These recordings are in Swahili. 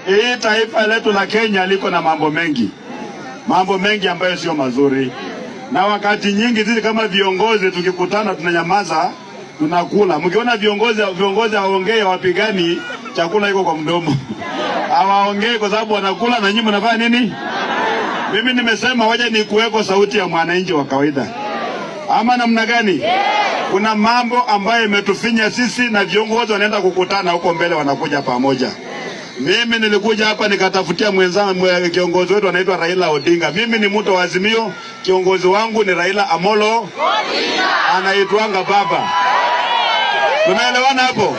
hii taifa letu la Kenya liko na mambo mengi ambayo sio mazuri, na wakati nyingi sisi kama viongozi tukikutana tunanyamaza, tunakula. Mkiona viongozi hawaongei, hawapigani, chakula iko kwa mdomo. Hawaongei kwa sababu wanakula, na nyinyi mnafanya nini? Mimi nimesema waje ni kuweko sauti ya mwananchi wa kawaida, ama namna gani? Kuna mambo ambayo imetufinya sisi, na viongozi wanaenda kukutana huko mbele, wanakuja pamoja. Mimi nilikuja hapa nikatafutia mwenzangu, kiongozi wetu anaitwa Raila Odinga. Mimi ni mtu wa Azimio, kiongozi wangu ni Raila Amolo Odinga, anaitwanga baba. Tunaelewana hapo?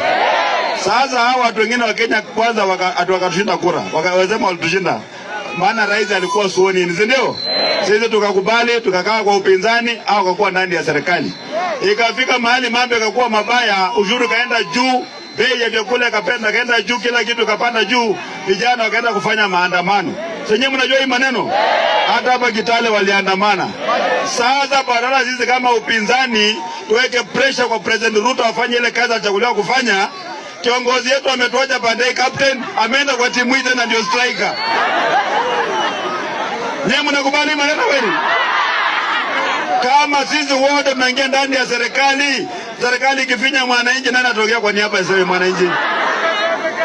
Sasa hawa watu wengine wa Kenya kwanza wakatushinda kura, wakasema walitushinda, maana rais alikuwa suoni, ndio? Sisi tukakubali, tukakaa kwa upinzani au kwa ndani ya serikali. Ikafika mahali mambo yakakuwa mabaya, ushuru kaenda juu, bei ya vyakula kaenda juu, kila kitu kapanda juu, vijana wakaenda kufanya maandamano. Senye mnajua hii maneno? Hata hapa Kitale waliandamana. Sasa badala sisi kama upinzani tuweke pressure kwa President Ruto afanye ile kazi alichaguliwa kufanya, kiongozi yetu ametuacha pande, captain ameenda kwa timu hii tena ndio striker. Nyinyi mnakubali maneno kweli? Kama sisi wote tunaingia ndani ya serikali ikifinya mwananchi, nani atokea kwa niaba ya mwananchi?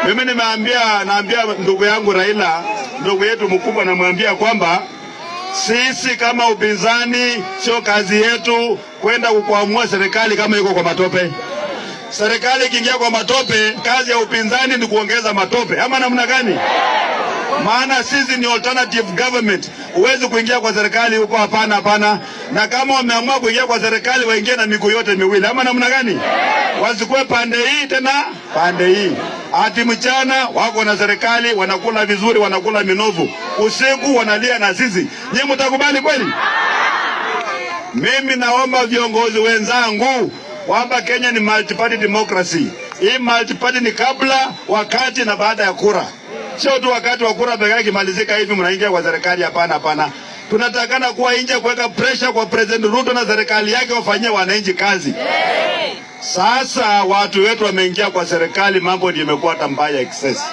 Mimi naambia ndugu yangu Raila, ndugu yetu mkubwa, namwambia kwamba sisi kama upinzani sio kazi yetu kwenda kuamua serikali kama iko kwa matope. Serikali ikiingia kwa matope, kazi ya upinzani ni kuongeza matope, ama namna gani? Maana sisi ni alternative government. Huwezi kuingia kwa serikali huko, hapana. Na kama wameamua kuingia kwa serikali, waingie na miguu yote miwili, ama namna gani? Wasikue pande hii tena pande hii. Ati mchana wako na serikali, wanakula vizuri, wanakula minovu, usiku wanalia na sisi. Nyinyi mtakubali kweli? Mimi naomba viongozi wenzangu kwamba Kenya ni multi-party democracy. Hii multi-party ni kabla, wakati na baada ya kura. Sio tu wakati wa kura pekee kimalizika hivi mnaingia kwa serikali, hapana. Tunatakana kuwa nje kuweka pressure kwa President Ruto na serikali yake wafanyie wananchi kazi. Sasa watu wetu wameingia kwa serikali, mambo ndio imekuwa mbaya excess.